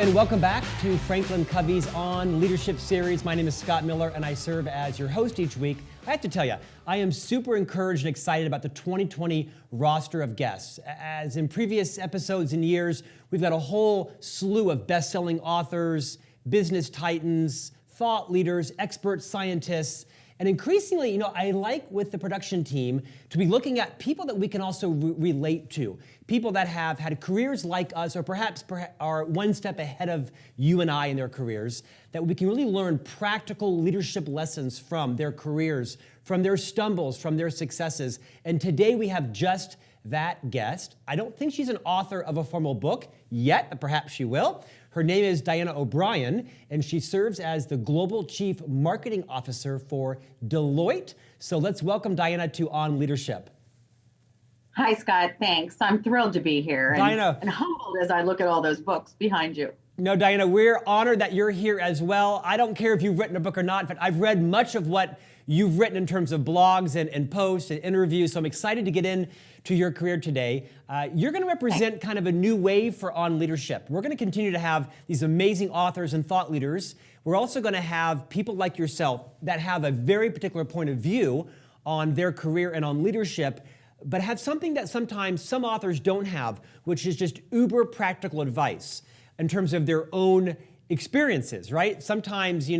and welcome back to FranklinCovey's On Leadership series. My name is Scott Miller, and I serve as your host each week. I have to tell you, I am super encouraged and excited about the 2020 roster of guests. As in previous episodes and years, we've got a whole slew of best-selling authors, business titans, thought leaders, expert scientists, and increasingly, I like with the production team to be looking at people that we can also relate to. People that have had careers like us, or perhaps are one step ahead of you and I in their careers, that we can really learn practical leadership lessons from their careers, from their stumbles, from their successes. And today we have just that guest. I don't think she's an author of a formal book yet, but perhaps she will. Her name is Diana OBrien, and she serves as the Global Chief Marketing Officer for Deloitte. So let's welcome Diana to On Leadership. Hi, Scott. Thanks. I'm thrilled to be here Diana, and humbled as I look at all those books behind you. No, Diana, we're honored that you're here as well. I don't care if you've written a book or not. In fact, I've read much of what you've written in terms of blogs and posts and interviews, so I'm excited to get into your career today. You're going to represent kind of a new wave for On Leadership. We're going to continue to have these amazing authors and thought leaders. We're also going to have people like yourself that have a very particular point of view on their career and on leadership, but have something that sometimes some authors don't have, which is just uber practical advice in terms of their own experiences, right? Sometimes,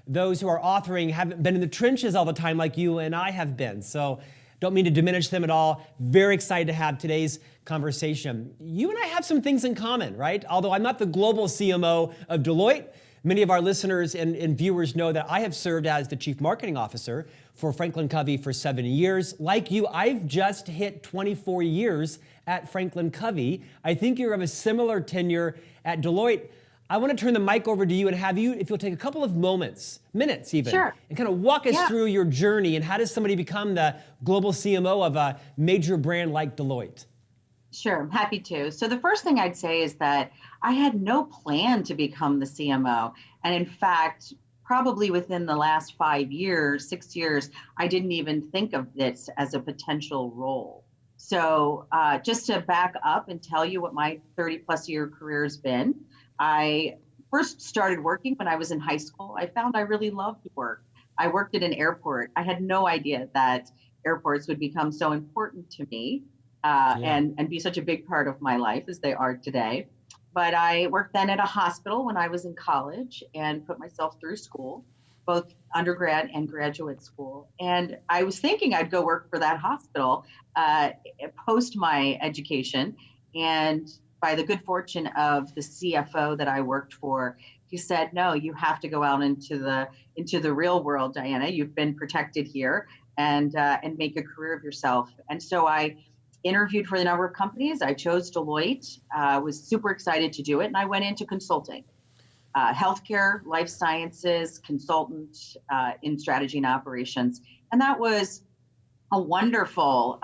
those who are authoring haven't been in the trenches all the time like you and I have been. So don't mean to diminish them at all. Very excited to have today's conversation. You and I have some things in common, right? Although I'm not the global CMO of Deloitte, many of our listeners and viewers know that I have served as the Chief Marketing Officer for FranklinCovey for 7 years. Like you, I've just hit 24 years at FranklinCovey. I think you're of a similar tenure at Deloitte. I want to turn the mic over to you and have you, if you'll take a couple of minutes even, Sure. and kind of walk us through your journey and how does somebody become the global CMO of a major brand like Deloitte? Sure, I'm happy to. So the first thing I'd say is that I had no plan to become the CMO. And in fact, probably within the last 6 years, I didn't even think of this as a potential role. So just to back up and tell you what my 30 plus year career has been, I first started working when I was in high school. I found I really loved work. I worked at an airport. I had no idea that airports would become so important to me and be such a big part of my life as they are today. But I worked then at a hospital when I was in college and put myself through school, both undergrad and graduate school. And I was thinking I'd go work for that hospital post my education. And by the good fortune of the CFO that I worked for, he said, no, you have to go out into the real world, Diana. You've been protected here and make a career of yourself. And so I interviewed for a number of companies. I chose Deloitte, was super excited to do it. And I went into consulting, healthcare, life sciences, consultant in strategy and operations. And that was a wonderful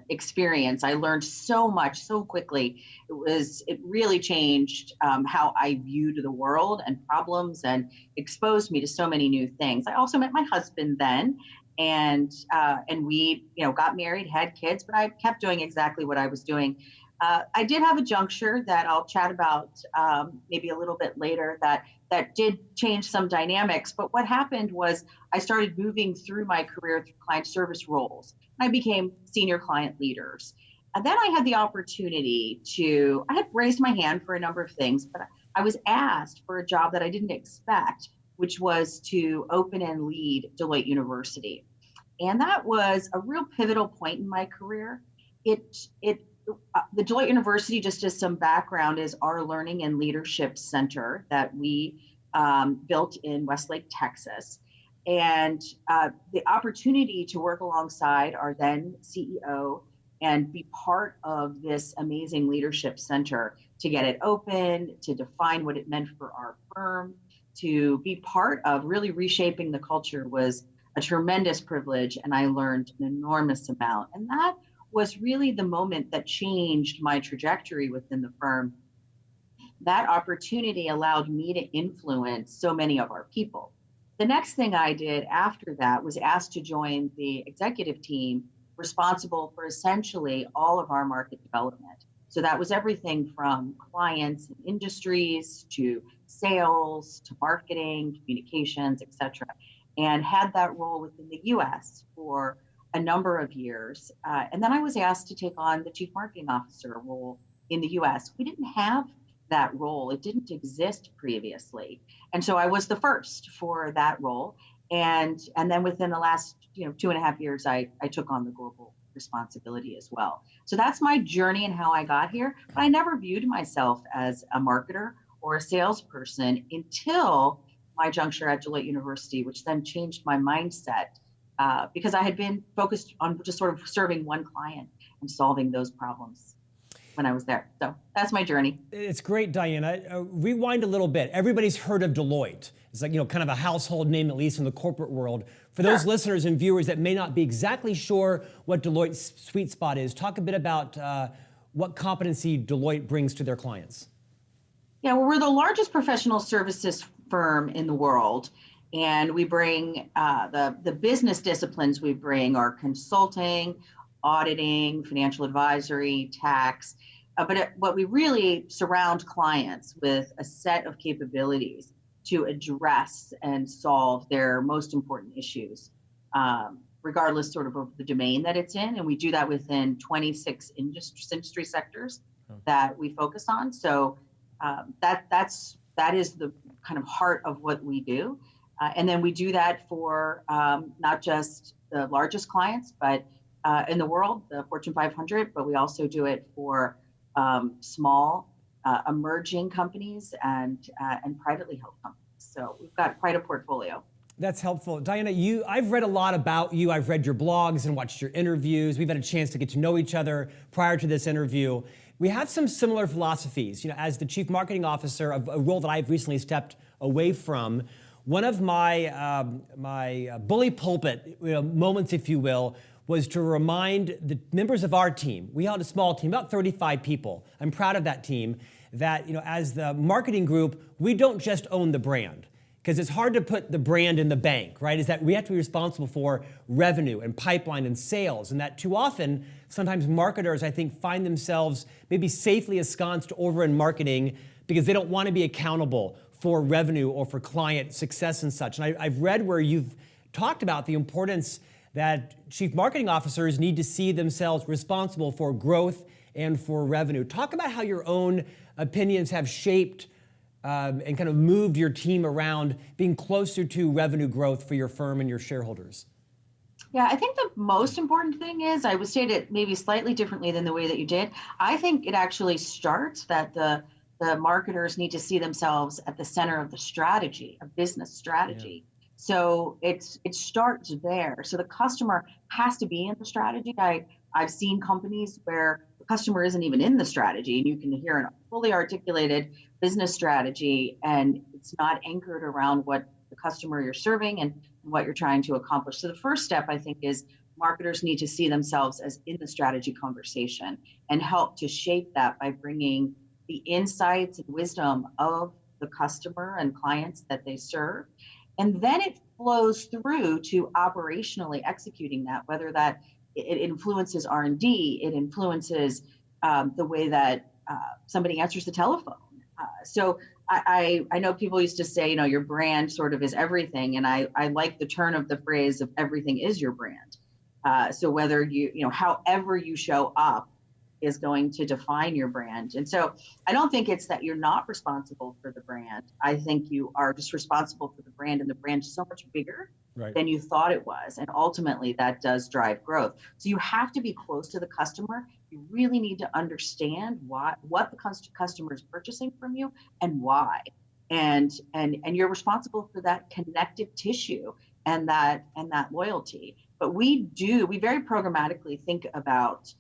experience. I learned so much so quickly. It really changed how I viewed the world and problems and exposed me to so many new things. I also met my husband then, and we got married, had kids, but I kept doing exactly what I was doing. I did have a juncture that I'll chat about maybe a little bit later that did change some dynamics. But what happened was I started moving through my career through client service roles. I became senior client leaders. And then I had the opportunity I had raised my hand for a number of things, but I was asked for a job that I didn't expect, which was to open and lead Deloitte University. And that was a real pivotal point in my career. The Deloitte University, just as some background, is our learning and leadership center that we built in Westlake, Texas. And the opportunity to work alongside our then CEO and be part of this amazing leadership center, to get it open, to define what it meant for our firm, to be part of really reshaping the culture was a tremendous privilege. And I learned an enormous amount. And that was really the moment that changed my trajectory within the firm. That opportunity allowed me to influence so many of our people. The next thing I did after that was asked to join the executive team responsible for essentially all of our market development. So that was everything from clients and industries to sales to marketing, communications, et cetera, and had that role within the US for a number of years. And then I was asked to take on the chief marketing officer role in the US. We didn't have that role. It didn't exist previously. And so I was the first for that role. And then within the last 2.5 years, I took on the global responsibility as well. So that's my journey and how I got here. But I never viewed myself as a marketer or a salesperson until my juncture at Deloitte University, which then changed my mindset because I had been focused on just sort of serving one client and solving those problems when I was there. So that's my journey. It's great, Diana. Rewind a little bit. Everybody's heard of Deloitte. It's like, kind of a household name, at least in the corporate world. For those listeners and viewers that may not be exactly sure what Deloitte's sweet spot is, talk a bit about what competency Deloitte brings to their clients. Yeah, well, we're the largest professional services firm in the world. And we bring the business disciplines we bring are consulting, auditing, financial advisory, tax. But we really surround clients with a set of capabilities to address and solve their most important issues, regardless sort of the domain that it's in. And we do that within 26 industry sectors that we focus on. So that is the kind of heart of what we do. And then we do that for not just the largest clients, but in the world, the Fortune 500, but we also do it for small, emerging companies and privately held companies. So we've got quite a portfolio. That's helpful. Diana, I've read a lot about you. I've read your blogs and watched your interviews. We've had a chance to get to know each other prior to this interview. We have some similar philosophies. As the chief marketing officer, a role that I've recently stepped away from, one of my bully pulpit moments, if you will, was to remind the members of our team. We had a small team, about 35 people. I'm proud of that team. That as the marketing group, we don't just own the brand, because it's hard to put the brand in the bank, right? Is that we have to be responsible for revenue and pipeline and sales, and that too often, sometimes marketers, I think, find themselves maybe safely ensconced over in marketing because they don't want to be accountable for revenue or for client success and such. And I've read where you've talked about the importance that chief marketing officers need to see themselves responsible for growth and for revenue. Talk about how your own opinions have shaped and kind of moved your team around being closer to revenue growth for your firm and your shareholders. Yeah, I think the most important thing is, I would state it maybe slightly differently than the way that you did. I think it actually starts that the marketers need to see themselves at the center of the strategy, a business strategy. Yeah. So it starts there. So the customer has to be in the strategy. I've seen companies where the customer isn't even in the strategy, and you can hear a fully articulated business strategy, and it's not anchored around what the customer you're serving and what you're trying to accomplish. So the first step, I think, is marketers need to see themselves as in the strategy conversation and help to shape that by bringing the insights and wisdom of the customer and clients that they serve. And then it flows through to operationally executing that, whether that it influences R&D, it influences the way that somebody answers the telephone. So I know people used to say, your brand sort of is everything. And I like the turn of the phrase of everything is your brand. So whether however you show up is going to define your brand. And so I don't think it's that you're not responsible for the brand. I think you are just responsible for the brand, and the brand is so much bigger than you thought it was. And ultimately that does drive growth. So you have to be close to the customer. You really need to understand what the customer is purchasing from you and why. And you're responsible for that connective tissue and that loyalty. But we very programmatically think about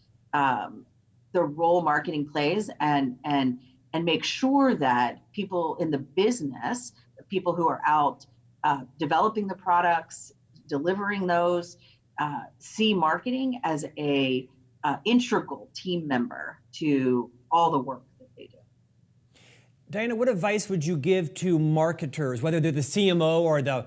the role marketing plays and make sure that people in the business, the people who are out developing the products, delivering those, see marketing as a integral team member to all the work that they do. Diana, what advice would you give to marketers, whether they're the CMO or the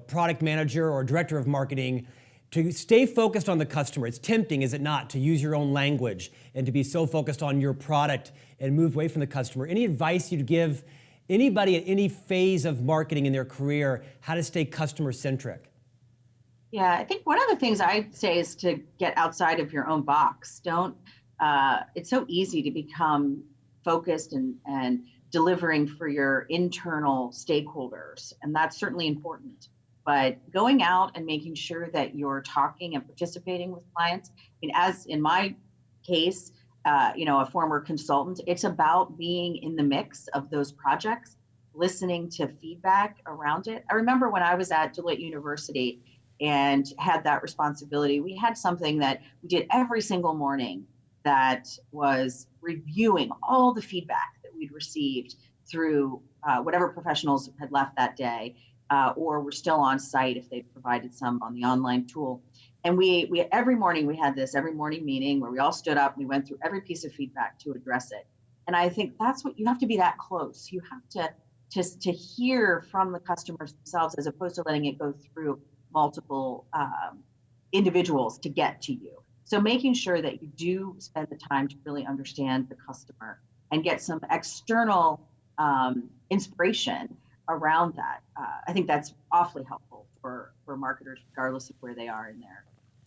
product manager or director of marketing, to stay focused on the customer. It's tempting, is it not, to use your own language and to be so focused on your product and move away from the customer. Any advice you'd give anybody at any phase of marketing in their career, how to stay customer-centric? Yeah, I think one of the things I'd say is to get outside of your own box. It's so easy to become focused and delivering for your internal stakeholders, and that's certainly important. But going out and making sure that you're talking and participating with clients, I mean, as in my case, a former consultant, it's about being in the mix of those projects, listening to feedback around it. I remember when I was at Deloitte University and had that responsibility, we had something that we did every single morning that was reviewing all the feedback that we'd received through whatever professionals had left that day, or were still on site if they'd provided some on the online tool. And we every morning we had this every morning meeting where we all stood up, we went through every piece of feedback to address it. And I think that's what you have to be that close. You have to hear from the customers themselves as opposed to letting it go through multiple individuals to get to you. So making sure that you do spend the time to really understand the customer and get some external inspiration around that. I think that's awfully helpful for marketers, regardless of where they are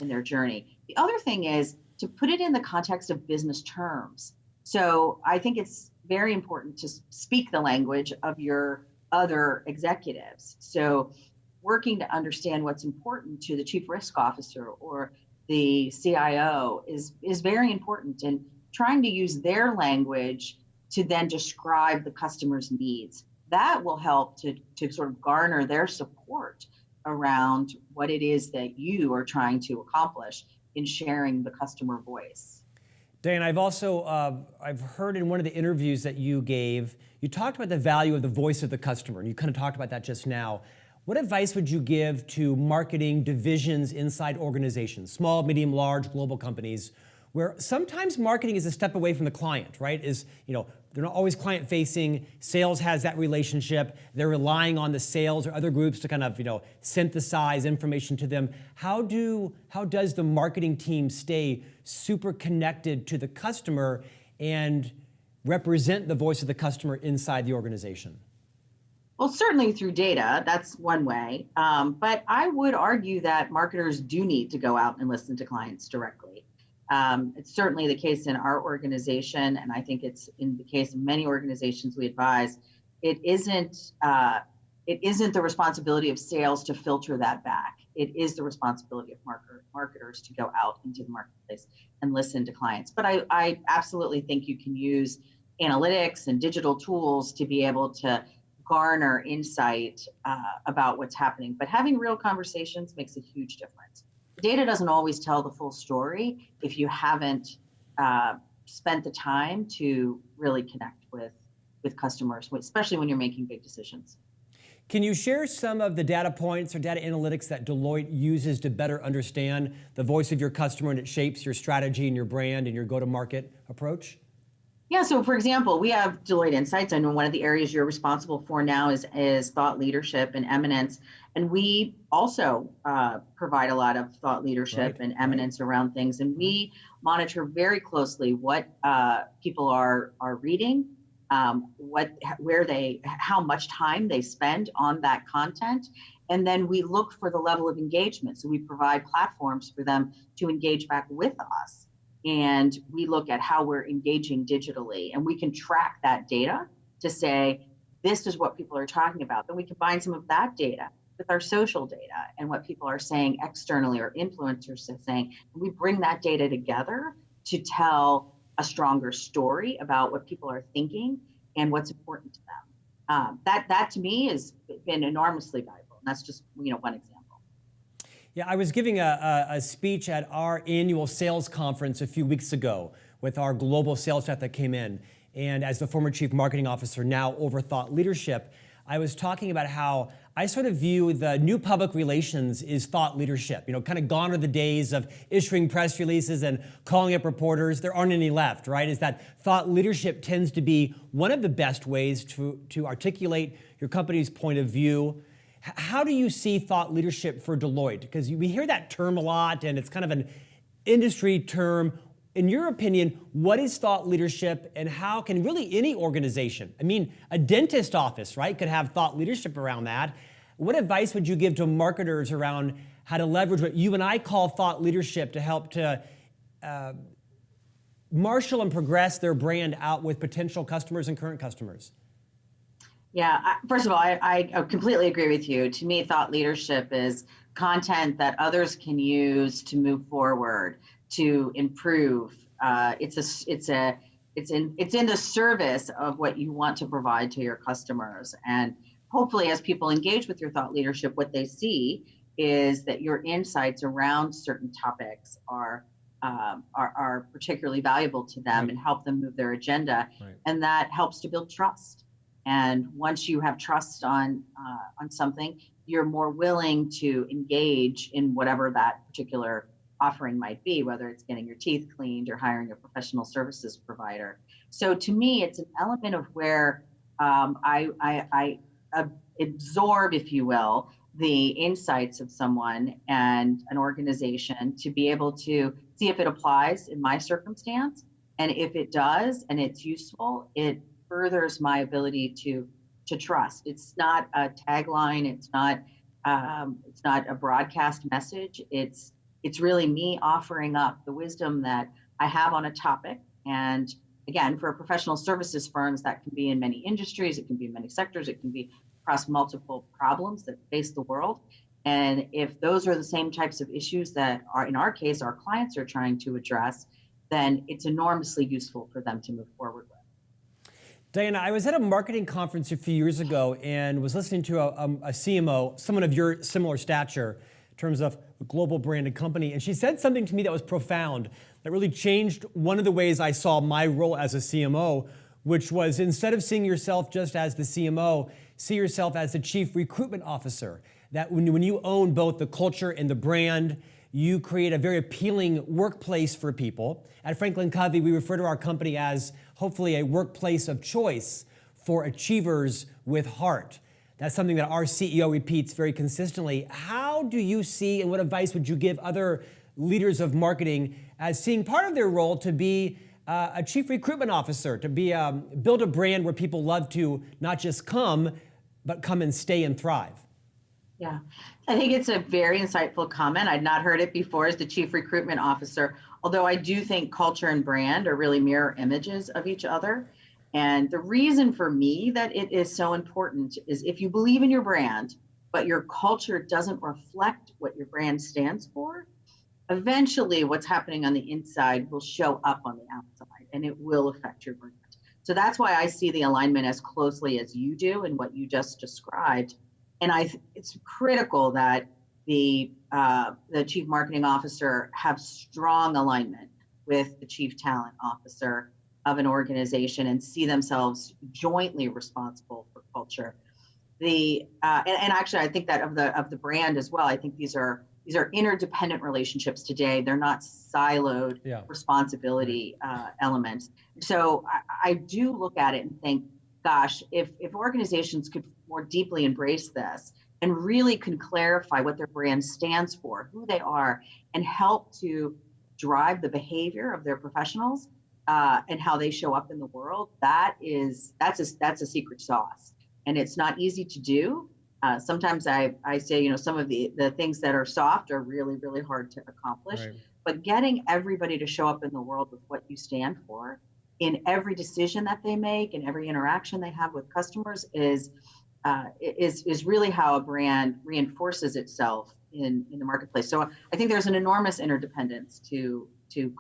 in their journey. The other thing is to put it in the context of business terms. So I think it's very important to speak the language of your other executives. So working to understand what's important to the chief risk officer or the CIO is very important, and trying to use their language to then describe the customer's needs. That will help to sort of garner their support around what it is that you are trying to accomplish in sharing the customer voice. Dan, I've also, I've heard in one of the interviews that you gave, you talked about the value of the voice of the customer, and you kind of talked about that just now. What advice would you give to marketing divisions inside organizations, small, medium, large, global companies, where sometimes marketing is a step away from the client, right? They're not always client facing. Sales has that relationship. They're relying on the sales or other groups to kind of, synthesize information to them. How does the marketing team stay super connected to the customer and represent the voice of the customer inside the organization? Well, certainly through data, that's one way. But I would argue that marketers do need to go out and listen to clients directly. It's certainly the case in our organization, and I think it's in the case of many organizations we advise. It isn't the responsibility of sales to filter that back. It is the responsibility of marketers to go out into the marketplace and listen to clients. But I absolutely think you can use analytics and digital tools to be able to garner insight about what's happening. But having real conversations makes a huge difference. Data doesn't always tell the full story if you haven't spent the time to really connect with customers, especially when you're making big decisions. Can you share some of the data points or data analytics that Deloitte uses to better understand the voice of your customer and it shapes your strategy and your brand and your go-to-market approach? Yeah, so for example, we have Deloitte Insights. I know one of the areas you're responsible for now is thought leadership and eminence. And we also provide a lot of thought leadership and eminence around things. And we monitor very closely what people are reading, how much time they spend on that content. And then we look for the level of engagement. So we provide platforms for them to engage back with us. And we look at how we're engaging digitally, and we can track that data to say, this is what people are talking about. Then we combine some of that data with our social data and what people are saying externally or influencers are saying. And we bring that data together to tell a stronger story about what people are thinking and what's important to them. That to me has been enormously valuable. And that's just one example. Yeah, I was giving a speech at our annual sales conference a few weeks ago with our global sales staff that came in. And as the former chief marketing officer, now over thought leadership, I was talking about how I sort of view the new public relations is thought leadership. Kind of gone are the days of issuing press releases and calling up reporters. There aren't any left, right? Is that thought leadership tends to be one of the best ways to articulate your company's point of view. How do you see thought leadership for Deloitte? Because we hear that term a lot, and it's kind of an industry term. In your opinion, what is thought leadership, and how can really any organization, I mean, a dentist office, right, could have thought leadership around that. What advice would you give to marketers around how to leverage what you and I call thought leadership to help to marshal and progress their brand out with potential customers and current customers? Yeah, first of all, I completely agree with you. To me, thought leadership is content that others can use to move forward, to improve. It's in the service of what you want to provide to your customers. And hopefully, as people engage with your thought leadership, what they see is that your insights around certain topics are particularly valuable to them, Right. and help them move their agenda, Right. and that helps to build trust. And once you have trust on something, you're more willing to engage in whatever that particular offering might be, whether it's getting your teeth cleaned or hiring a professional services provider. So to me, it's an element of where I absorb, if you will, the insights of someone and an organization to be able to see if it applies in my circumstance. And if it does and it's useful, it furthers my ability to trust. It's not a tagline. It's not a broadcast message. It's really me offering up the wisdom that I have on a topic. And again, for professional services firms, that can be in many industries, it can be in many sectors, it can be across multiple problems that face the world. And if those are the same types of issues that are, in our case, our clients are trying to address, then it's enormously useful for them to move forward with. Diana, I was at a marketing conference a few years ago and was listening to a CMO, someone of your similar stature in terms of a global branded company, and she said something to me that was profound, that really changed one of the ways I saw my role as a CMO, which was instead of seeing yourself just as the CMO, see yourself as the chief recruitment officer. That when you own both the culture and the brand, you create a very appealing workplace for people. At FranklinCovey, we refer to our company as hopefully a workplace of choice for achievers with heart. That's something that our CEO repeats very consistently. How do you see, and what advice would you give other leaders of marketing as seeing part of their role to be a chief recruitment officer, to be build a brand where people love to not just come, but come and stay and thrive? Yeah, I think it's a very insightful comment. I'd not heard it before as the chief recruitment officer, although I do think culture and brand are really mirror images of each other. And the reason for me that it is so important is if you believe in your brand, but your culture doesn't reflect what your brand stands for, eventually what's happening on the inside will show up on the outside, and it will affect your brand. So that's why I see the alignment as closely as you do in what you just described. And it's critical that the chief marketing officer have strong alignment with the chief talent officer of an organization and see themselves jointly responsible for culture. And actually, I think that of the brand as well. I think these are interdependent relationships today. They're not siloed responsibility elements. So I do look at it and think, gosh, if organizations could more deeply embrace this and really can clarify what their brand stands for, who they are, and help to drive the behavior of their professionals and how they show up in the world, that's a secret sauce. And it's not easy to do. Sometimes I say, some of the things that are soft are really, really hard to accomplish. Right. But getting everybody to show up in the world with what you stand for in every decision that they make and every interaction they have with customers is really how a brand reinforces itself in the marketplace. So I think there's an enormous interdependence to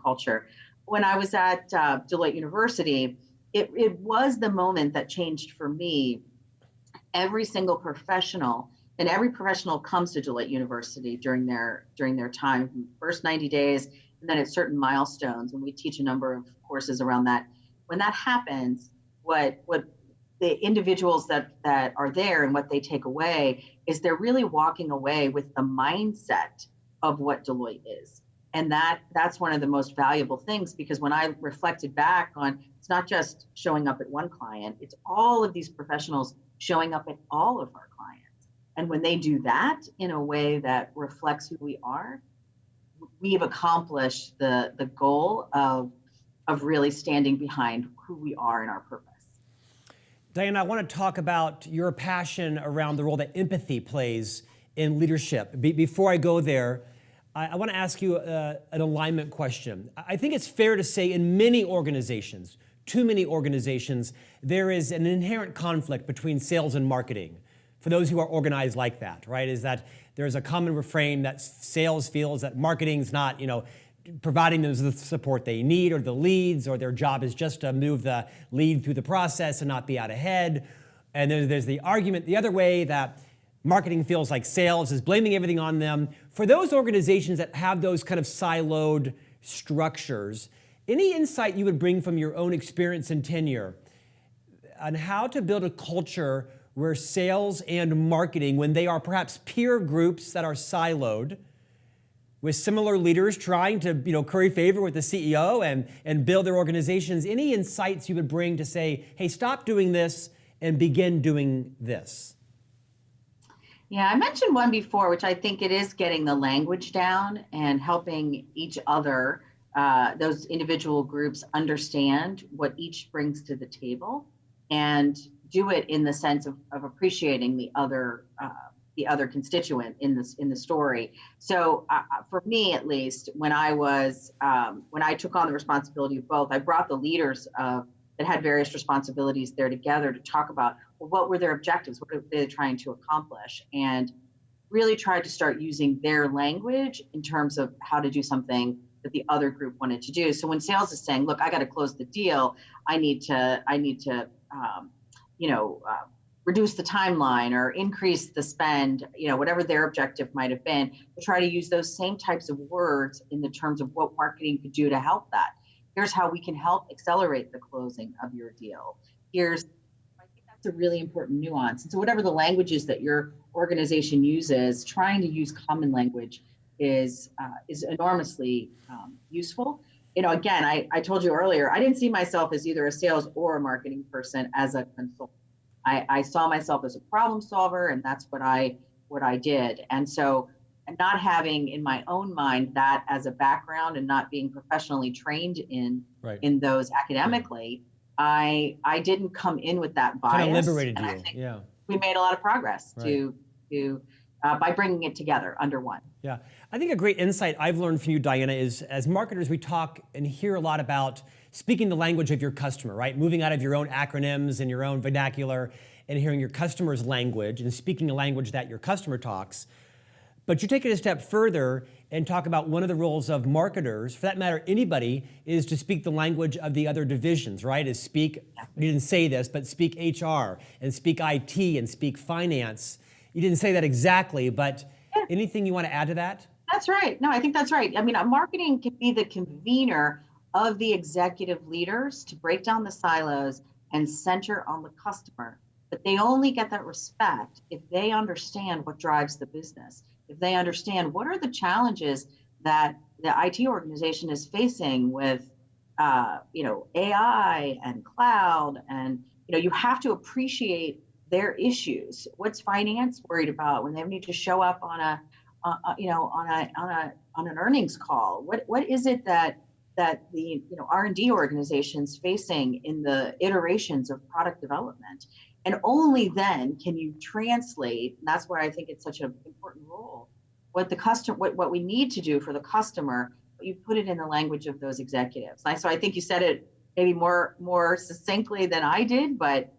culture. When I was at Deloitte University, it was the moment that changed for me. Every single professional, and every professional comes to Deloitte University during their time, first 90 days, and then at certain milestones, and we teach a number of courses around that. When that happens, what the individuals that are there and what they take away is they're really walking away with the mindset of what Deloitte is. And that's one of the most valuable things, because when I reflected back on, it's not just showing up at one client, it's all of these professionals showing up at all of our clients. And when they do that in a way that reflects who we are, we have accomplished the goal of really standing behind who we are and our purpose. Diana, I want to talk about your passion around the role that empathy plays in leadership. Before I go there, I want to ask you an alignment question. I think it's fair to say in many organizations, too many organizations, there is an inherent conflict between sales and marketing. For those who are organized like that, right, is that there's a common refrain that sales feels that marketing's not, providing them the support they need or the leads, or their job is just to move the lead through the process and not be out ahead. And there's the argument the other way that marketing feels like sales is blaming everything on them. For those organizations that have those kind of siloed structures, any insight you would bring from your own experience and tenure on how to build a culture where sales and marketing, when they are perhaps peer groups that are siloed, with similar leaders trying to curry favor with the CEO and build their organizations, any insights you would bring to say, hey, stop doing this and begin doing this? Yeah, I mentioned one before, which I think it is getting the language down and helping each other, those individual groups, understand what each brings to the table and do it in the sense of appreciating the other constituent in the story. So for me, at least, when I took on the responsibility of both, I brought the leaders that had various responsibilities there together to talk about, well, what were their objectives? What were they trying to accomplish? And really tried to start using their language in terms of how to do something that the other group wanted to do. So when sales is saying, look, I got to close the deal, I need to reduce the timeline or increase the spend, whatever their objective might have been, to try to use those same types of words in the terms of what marketing could do to help that. Here's how we can help accelerate the closing of your deal. I think that's a really important nuance. And so whatever the language is that your organization uses, trying to use common language is enormously useful. Again, I told you earlier, I didn't see myself as either a sales or a marketing person as a consultant. I saw myself as a problem solver, and that's what I did. And so, not having in my own mind that as a background and not being professionally trained in those academically, I didn't come in with that bias. Kind of liberated and you. I think Yeah. we made a lot of progress by bringing it together under one. Yeah. I think a great insight I've learned from you, Diana, is as marketers, we talk and hear a lot about speaking the language of your customer, right? Moving out of your own acronyms and your own vernacular and hearing your customer's language and speaking a language that your customer talks. But you take it a step further and talk about one of the roles of marketers, for that matter, anybody, is to speak the language of the other divisions, right? You didn't say this, but speak HR and speak IT and speak finance. You didn't say that exactly, but anything you want to add to that? That's right. No, I think that's right. I mean, marketing can be the convener of the executive leaders to break down the silos and center on the customer. But they only get that respect if they understand what drives the business, if they understand what are the challenges that the IT organization is facing with, AI and cloud, and you have to appreciate their issues. What's finance worried about when they need to show up on an earnings call? What is it that the R&D organization's facing in the iterations of product development? And only then can you translate, and that's why I think it's such an important role, what we need to do for the customer, but you put it in the language of those executives. So I think you said it maybe more succinctly than I did, but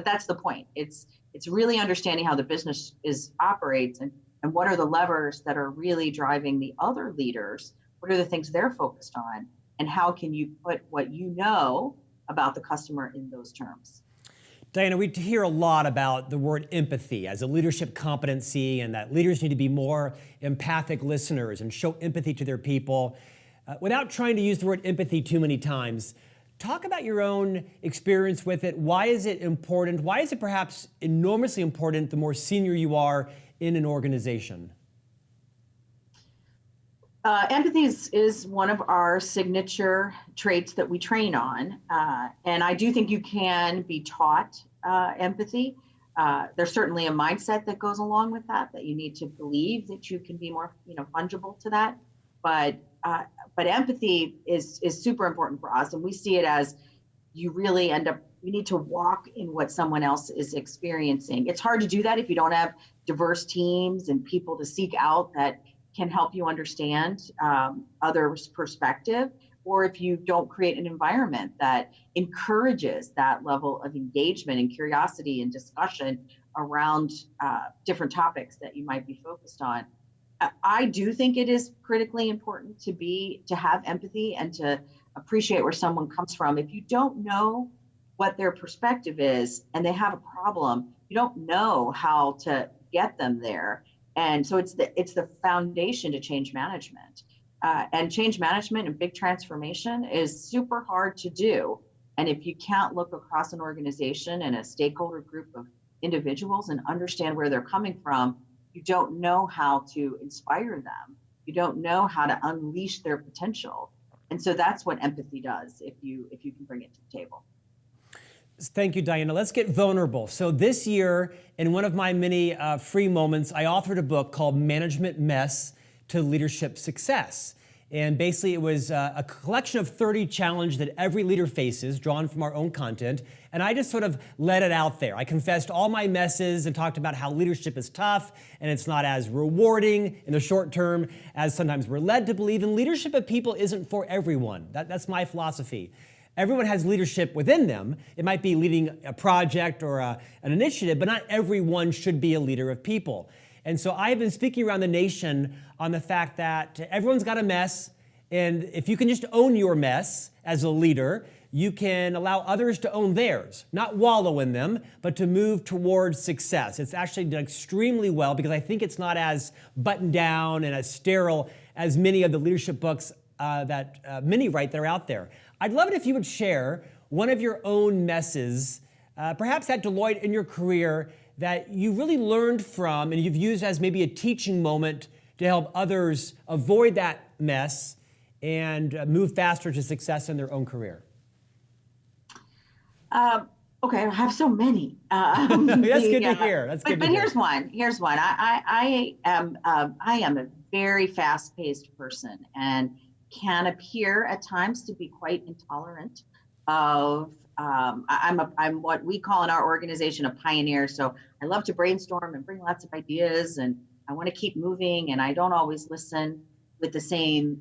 that's the point. It's really understanding how the business operates and what are the levers that are really driving the other leaders, what are the things they're focused on, and how can you put what you know about the customer in those terms. Diana, we hear a lot about the word empathy as a leadership competency and that leaders need to be more empathic listeners and show empathy to their people. Without trying to use the word empathy too many times, talk about your own experience with it. Why is it important? Why is it perhaps enormously important the more senior you are in an organization? Empathy is one of our signature traits that we train on. And I do think you can be taught empathy. there's certainly a mindset that goes along with that, that you need to believe that you can be more, fungible to that. But empathy is super important for us. And we see it as you really you need to walk in what someone else is experiencing. It's hard to do that if you don't have diverse teams and people to seek out that can help you understand others' perspective, or if you don't create an environment that encourages that level of engagement and curiosity and discussion around different topics that you might be focused on. I do think it is critically important to have empathy and to appreciate where someone comes from. If you don't know what their perspective is and they have a problem, you don't know how to get them there. And so it's the foundation to change management. And change management and big transformation is super hard to do. And if you can't look across an organization and a stakeholder group of individuals and understand where they're coming from, you don't know how to inspire them. You don't know how to unleash their potential. And so that's what empathy does if you can bring it to the table. Thank you, Diana. Let's get vulnerable. So this year, in one of my many free moments, I authored a book called Management Mess to Leadership Success. And basically it was a collection of 30 challenges that every leader faces, drawn from our own content. And I just sort of let it out there. I confessed all my messes and talked about how leadership is tough and it's not as rewarding in the short term as sometimes we're led to believe. And leadership of people isn't for everyone. That's my philosophy. Everyone has leadership within them. It might be leading a project or an initiative, but not everyone should be a leader of people. And so I've been speaking around the nation on the fact that everyone's got a mess, and if you can just own your mess as a leader, you can allow others to own theirs, not wallow in them, but to move towards success. It's actually done extremely well because I think it's not as buttoned down and as sterile as many of the leadership books that many write that are out there. I'd love it if you would share one of your own messes, perhaps at Deloitte in your career, that you really learned from and you've used as maybe a teaching moment to help others avoid that mess and move faster to success in their own career. Okay, I have so many. That's good to hear. But here's one. I am a very fast-paced person and can appear at times to be quite intolerant of. I'm what we call in our organization a pioneer. So I love to brainstorm and bring lots of ideas, and I want to keep moving. And I don't always listen with the same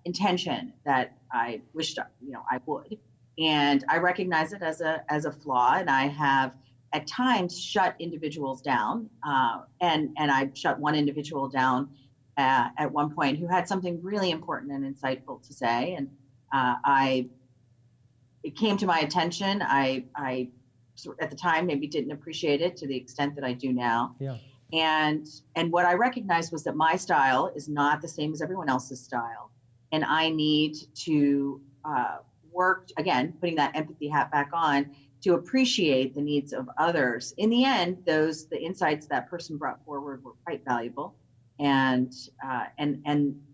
intention that I wished I would. And I recognize it as a flaw, and I have at times shut individuals down. And I shut one individual down at one point who had something really important and insightful to say, and it came to my attention. I at the time maybe didn't appreciate it to the extent that I do now. Yeah. And what I recognized was that my style is not the same as everyone else's style, and I need to work again, putting that empathy hat back on, to appreciate the needs of others. In the end, the insights that person brought forward were quite valuable, and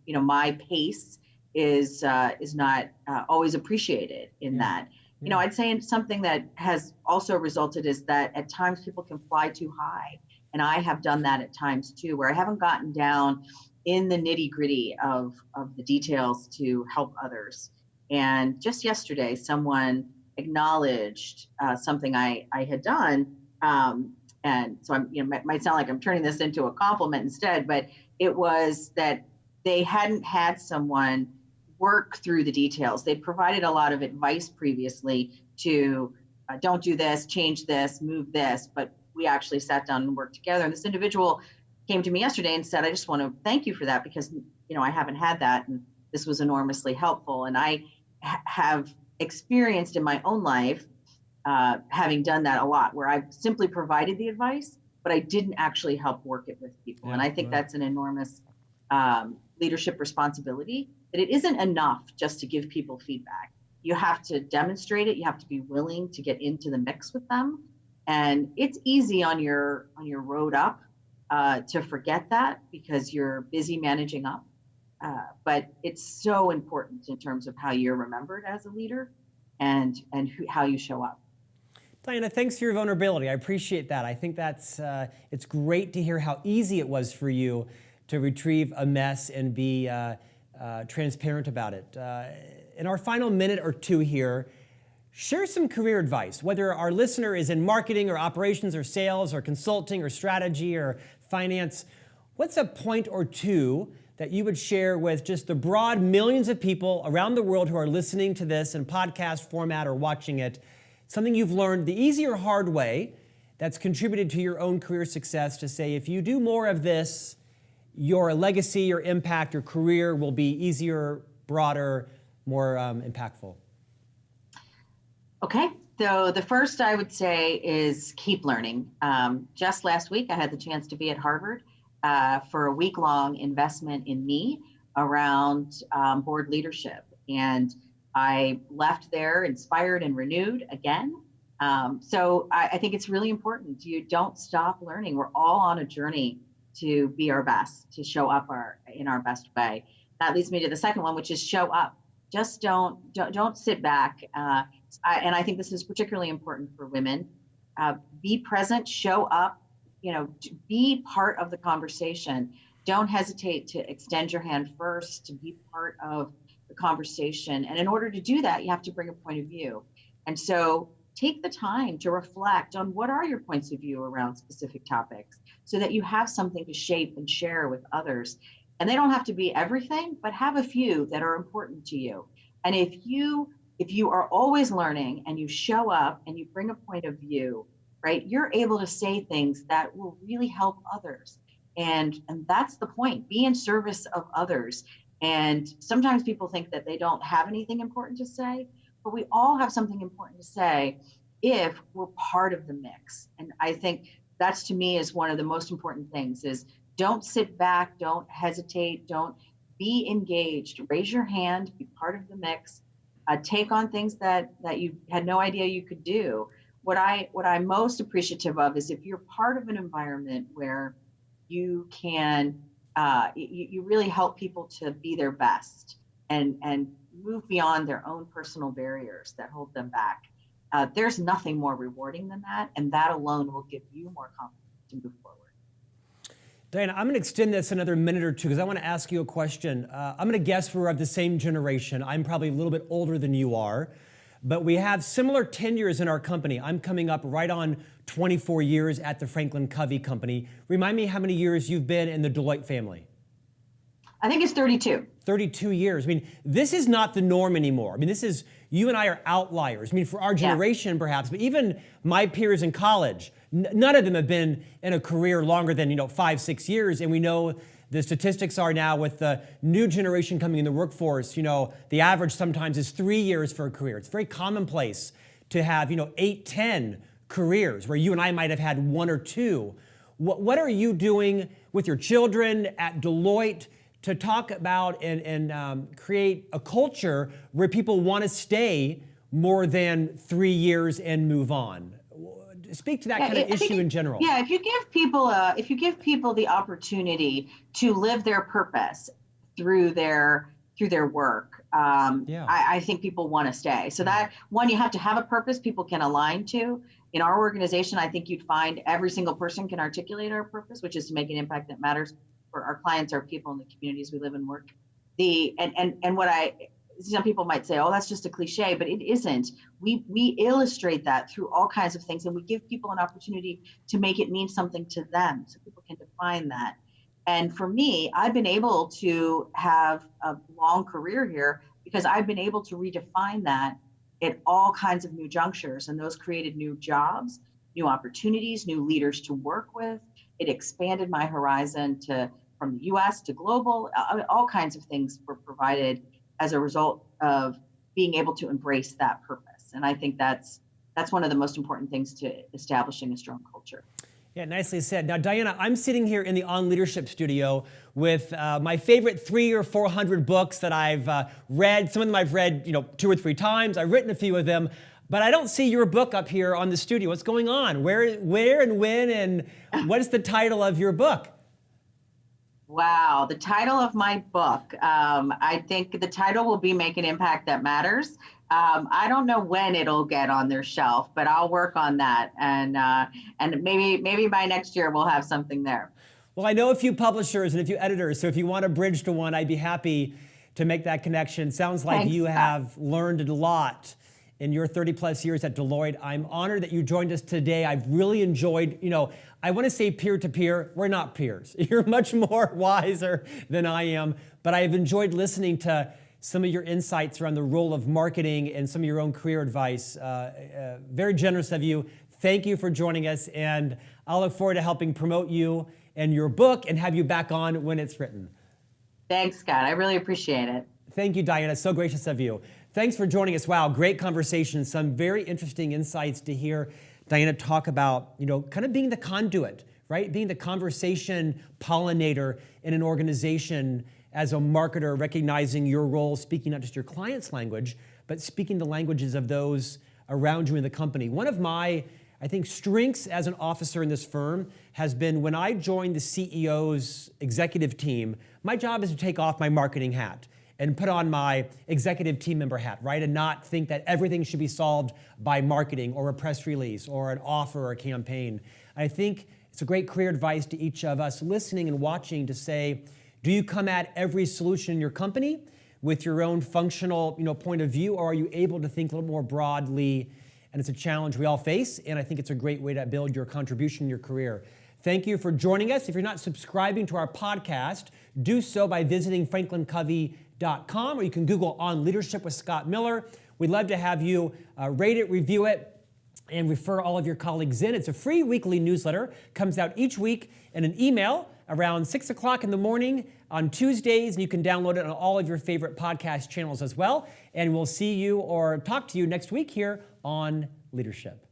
my pace is not always appreciated in that. I'd say something that has also resulted is that at times people can fly too high. And I have done that at times too, where I haven't gotten down in the nitty gritty of the details to help others. And just yesterday, someone acknowledged something I had done. And so it might sound like I'm turning this into a compliment instead, but it was that they hadn't had someone work through the details. They provided a lot of advice previously to don't do this, change this, move this, but we actually sat down and worked together. And this individual came to me yesterday and said, I just want to thank you for that because, I haven't had that. And this was enormously helpful. And I have experienced in my own life, having done that a lot, where I've simply provided the advice, but I didn't actually help work it with people. And I think that's an enormous leadership responsibility, that it isn't enough just to give people feedback. You have to demonstrate it. You have to be willing to get into the mix with them. And it's easy on your road up to forget that because you're busy managing up. But it's so important in terms of how you're remembered as a leader and how you show up. Diana, thanks for your vulnerability. I appreciate that. I think that's it's great to hear how easy it was for you to retrieve a mess and be transparent about it. In our final minute or two here, share some career advice, whether our listener is in marketing or operations or sales or consulting or strategy or finance. What's a point or two that you would share with just the broad millions of people around the world who are listening to this in podcast format or watching it? Something you've learned the easy or hard way that's contributed to your own career success to say, if you do more of this, your legacy, your impact, your career will be easier, broader, more impactful. Okay, so the first I would say is keep learning. Just last week, I had the chance to be at Harvard for a week-long investment in me around board leadership. And I left there inspired and renewed again. So I think it's really important. You don't stop learning. We're all on a journey to be our best, to show up in our best way. That leads me to the second one, which is show up. Just don't sit back. And I think this is particularly important for women. Be present, show up, be part of the conversation. Don't hesitate to extend your hand first, to be part of the conversation. And in order to do that, you have to bring a point of view. And so take the time to reflect on what are your points of view around specific topics so that you have something to shape and share with others. And they don't have to be everything, but have a few that are important to you. And if you are always learning and you show up and you bring a point of view, right, you're able to say things that will really help others. And that's the point. Be in service of others. And sometimes people think that they don't have anything important to say, but we all have something important to say if we're part of the mix. And I think that's, to me, is one of the most important things is don't sit back, don't hesitate, don't be engaged, raise your hand, be part of the mix, take on things that you had no idea you could do. What I'm most appreciative of is if you're part of an environment where you can, you really help people to be their best and move beyond their own personal barriers that hold them back. There's nothing more rewarding than that, and that alone will give you more confidence to move forward. Diana, I'm going to extend this another minute or two because I want to ask you a question. I'm going to guess we're of the same generation. I'm probably a little bit older than you are, but we have similar tenures in our company. I'm coming up right on 24 years at the FranklinCovey company. Remind me how many years you've been in the Deloitte family. I think it's 32. 32 years. I mean, this is not the norm anymore. I mean, you and I are outliers. I mean, for our generation, perhaps, but even my peers in college, none of them have been in a career longer than, 5-6 years. And we know the statistics are now with the new generation coming in the workforce, the average sometimes is 3 years for a career. It's very commonplace to have, 8-10 careers where you and I might have had 1 or 2. What are you doing with your children at Deloitte to talk about and create a culture where people want to stay more than 3 years and move on? Speak to that kind of issue in general. Yeah, if you give people the opportunity to live their purpose through their work, I think people want to stay. So that one, you have to have a purpose people can align to. In our organization, I think you'd find every single person can articulate our purpose, which is to make an impact that matters for our clients, our people in the communities we live and work. Some people might say, oh, that's just a cliche, but it isn't. We illustrate that through all kinds of things, and we give people an opportunity to make it mean something to them so people can define that. And for me, I've been able to have a long career here because I've been able to redefine that at all kinds of new junctures, and those created new jobs, new opportunities, new leaders to work with. It expanded my horizon from the US to global. All kinds of things were provided as a result of being able to embrace that purpose. And I think that's one of the most important things to establishing a strong culture. Yeah, nicely said. Now, Diana, I'm sitting here in the On Leadership studio with my favorite 300 or 400 books that I've read. Some of them I've read, 2 or 3 times. I've written a few of them, but I don't see your book up here on the studio. What's going on? Where and when, and what is the title of your book? Wow, the title of my book. I think the title will be Make an Impact That Matters. I don't know when it'll get on their shelf, but I'll work on that, and maybe by next year we'll have something there. Well, I know a few publishers and a few editors, so if you want to bridge to one, I'd be happy to make that connection. Sounds like Thanks, you Scott. have learned a lot in your 30 plus years at Deloitte. I'm honored that you joined us today. I've really enjoyed, I want to say peer to peer. We're not peers. You're much more wiser than I am, but I've enjoyed listening to some of your insights around the role of marketing and some of your own career advice. Very generous of you. Thank you for joining us, and I'll look forward to helping promote you and your book and have you back on when it's written. Thanks, Scott. I really appreciate it. Thank you, Diana. So gracious of you. Thanks for joining us. Wow, great conversation. Some very interesting insights to hear Diana talk about, kind of being the conduit, right? Being the conversation pollinator in an organization as a marketer, recognizing your role, speaking not just your client's language, but speaking the languages of those around you in the company. One of my, I think, strengths as an officer in this firm has been when I joined the CEO's executive team, my job is to take off my marketing hat and put on my executive team member hat, right? And not think that everything should be solved by marketing or a press release or an offer or a campaign. I think it's a great career advice to each of us listening and watching to say, do you come at every solution in your company with your own functional, point of view, or are you able to think a little more broadly? And it's a challenge we all face, and I think it's a great way to build your contribution in your career. Thank you for joining us. If you're not subscribing to our podcast, do so by visiting FranklinCovey.com, or you can Google On Leadership with Scott Miller. We'd love to have you rate it, review it, and refer all of your colleagues in. It's a free weekly newsletter, comes out each week in an email around 6 o'clock in the morning on Tuesdays, and you can download it on all of your favorite podcast channels as well. And we'll see you or talk to you next week here on Leadership.